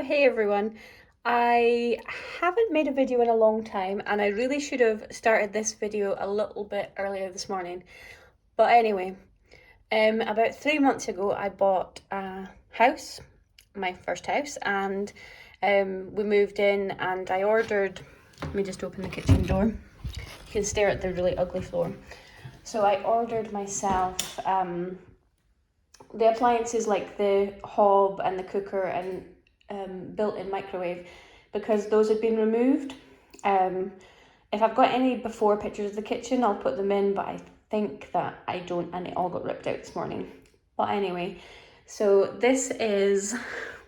Hey everyone. I haven't made a video in a long time and I really should have started this video a little bit earlier this morning. But anyway, about 3 months ago I bought a house, my first house, and we moved in and I ordered, let me just open the kitchen door. You can stare at the really ugly floor. So I ordered myself the appliances like the hob and the cooker and built-in microwave, because those had been removed. If I've got any before pictures of the kitchen, I'll put them in, but I think that I don't, and it all got ripped out this morning. But anyway, so this is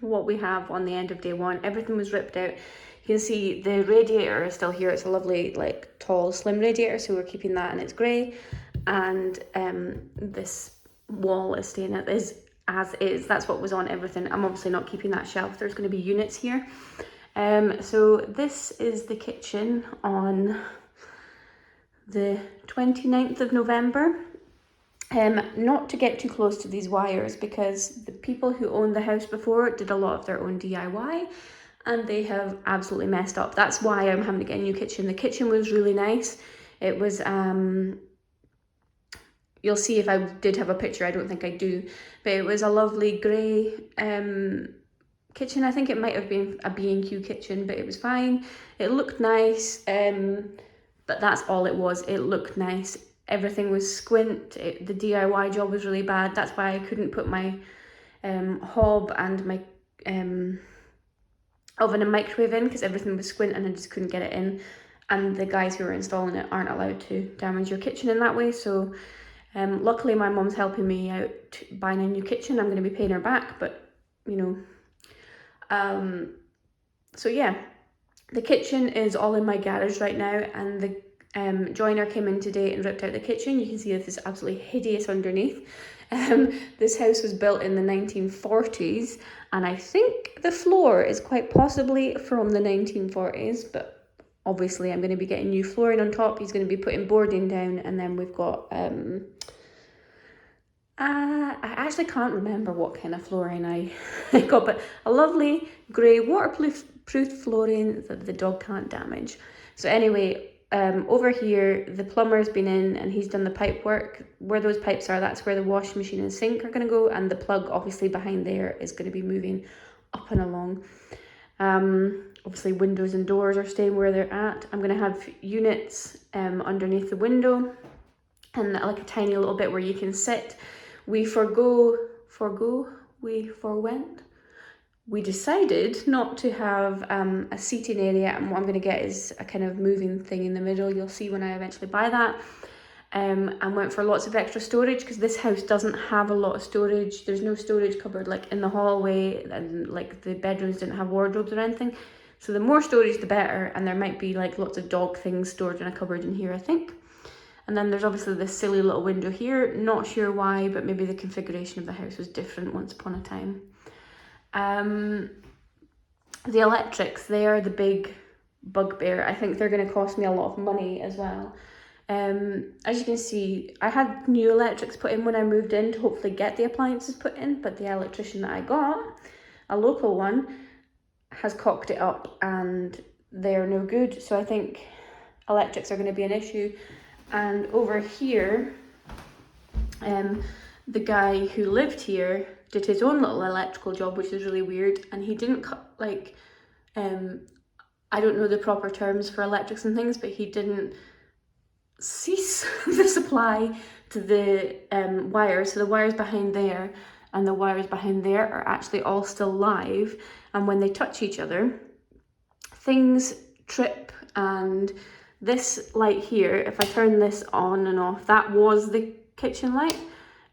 what we have on the end of day one. Everything was ripped out. You can see the radiator is still here. It's a lovely, like, tall, slim radiator, so we're keeping that, and it's grey. And this wall is staying as is. That's what was on everything. I'm obviously not keeping that shelf. There's going to be units here. So this is the kitchen on the 29th of November. Not to get too close to these wires, because the people who owned the house before did a lot of their own DIY and they have absolutely messed up. That's why I'm having to get a new kitchen. The kitchen was really nice. It was you'll see if I did have a picture. I don't think I do, but it was a lovely grey kitchen. I think it might have been a B&Q kitchen, but it was fine. It looked nice, but that's all it was. It looked nice. Everything was squint. The DIY job was really bad. That's why I couldn't put my hob and my oven and microwave in, because everything was squint and I just couldn't get it in. And the guys who were installing it aren't allowed to damage your kitchen in that way, so luckily my mum's helping me out buying a new kitchen. I'm going to be paying her back, but you know. So yeah, the kitchen is all in my garage right now, and the joiner came in today and ripped out the kitchen. You can see this is absolutely hideous underneath. This house was built in the 1940s, and I think the floor is quite possibly from the 1940s, but obviously I'm going to be getting new flooring on top. He's going to be putting boarding down, and then we've got I actually can't remember what kind of flooring I got, but a lovely grey waterproof flooring that the dog can't damage. So anyway, over here the plumber's been in and he's done the pipe work. Where those pipes are, that's where the washing machine and sink are going to go, and the plug obviously behind there is going to be moving up and along. Obviously windows and doors are staying where they're at. I'm going to have units underneath the window, and like a tiny little bit where you can sit. We decided not to have a seating area, and what I'm going to get is a kind of moving thing in the middle. You'll see when I eventually buy that. And went for lots of extra storage, because this house doesn't have a lot of storage. There's no storage cupboard like in the hallway, and like the bedrooms didn't have wardrobes or anything. So the more storage the better, and there might be like lots of dog things stored in a cupboard in here, I think. And then there's obviously this silly little window here. Not sure why, but maybe the configuration of the house was different once upon a time. The electrics, they are the big bugbear. I think they're going to cost me a lot of money as well. As you can see, I had new electrics put in when I moved in to hopefully get the appliances put in, but the electrician that I got, a local one, has cocked it up and they're no good. So I think electrics are going to be an issue. And over here, the guy who lived here did his own little electrical job, which is really weird, and he didn't cut, like, I don't know the proper terms for electrics and things, but he didn't cease the supply to the wires. So the wires behind there and the wires behind there are actually all still live, and when they touch each other, things trip. And this light here, if I turn this on and off, that was the kitchen light,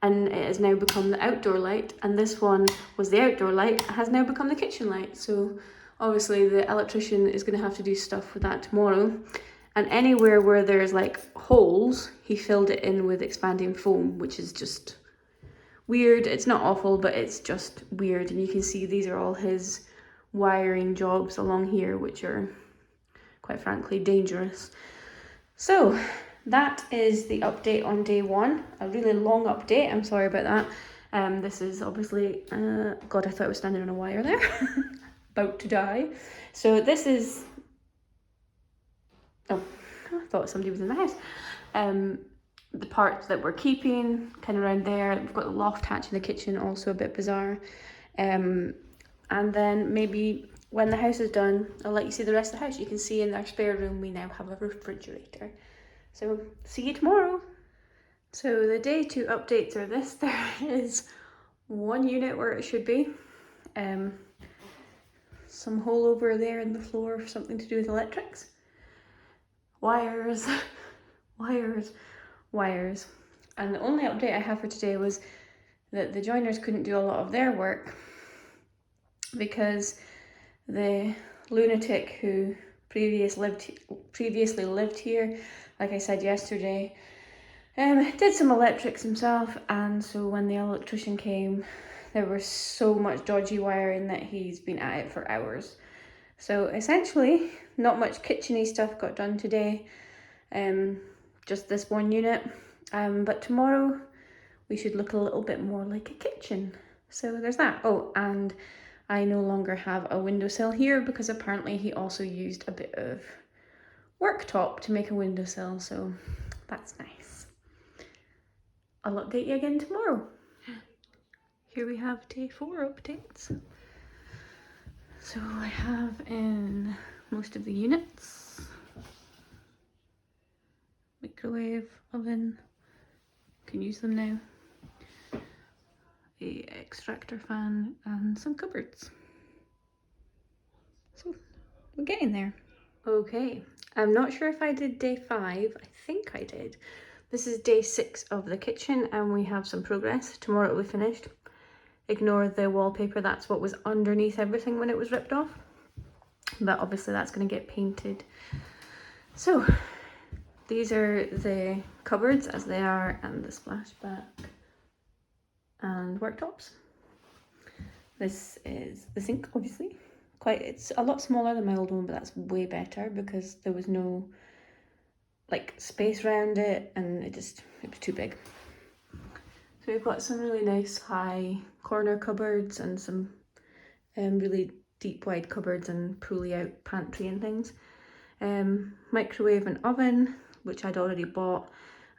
and it has now become the outdoor light, and this one was the outdoor light, has now become the kitchen light. So obviously the electrician is going to have to do stuff with that tomorrow. And anywhere where there's like holes, he filled it in with expanding foam, which is just weird. It's not awful, but it's just weird. And you can see these are all his wiring jobs along here, which are quite frankly dangerous. So that is the update on day one. A really long update, I'm sorry about that. This is obviously, God, I thought I was standing on a wire there. about to die. So this is, oh, I thought somebody was in the house. The parts that we're keeping, kind of around there. We've got the loft hatch in the kitchen, also a bit bizarre. And then maybe when the house is done, I'll let you see the rest of the house. You can see in our spare room we now have a refrigerator. So see you tomorrow. So the day 2 updates are this. There is one unit where it should be. Some hole over there in the floor, something to do with electrics. Wires, wires, wires. And the only update I have for today was that the joiners couldn't do a lot of their work because the lunatic who previously lived here, like I said yesterday, did some electrics himself, and so when the electrician came, there was so much dodgy wiring that he's been at it for hours. So essentially, not much kitcheny stuff got done today, just this one unit. But tomorrow we should look a little bit more like a kitchen. So there's that. Oh, and I no longer have a windowsill here because apparently he also used a bit of worktop to make a windowsill, so that's nice. I'll update you again tomorrow. Here we have day 4 updates. So I have in most of the units, microwave, oven, can use them now, a extractor fan and some cupboards. So we're getting there. Okay, I'm not sure if I did day 5, I think I did. This is day 6 of the kitchen and we have some progress. Tomorrow it will be finished. Ignore the wallpaper, that's what was underneath everything when it was ripped off. But obviously that's going to get painted. So these are the cupboards as they are and the splashback and worktops. This is the sink, obviously. It's a lot smaller than my old one, but that's way better because there was no like space around it and it was too big. So we've got some really nice high corner cupboards and some really deep wide cupboards and pulley out pantry and things. Microwave and oven, which I'd already bought,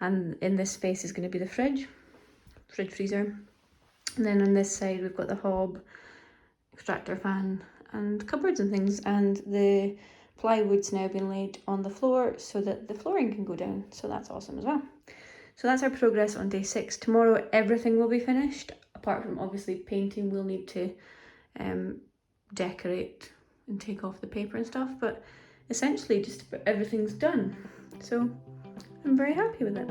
and in this space is going to be the fridge freezer. And then on this side we've got the hob, extractor fan and cupboards and things, and the plywood's now been laid on the floor so that the flooring can go down, so that's awesome as well. So that's our progress on day 6. Tomorrow everything will be finished, apart from obviously painting. We'll need to decorate and take off the paper and stuff, but essentially just about everything's done. So I'm very happy with it.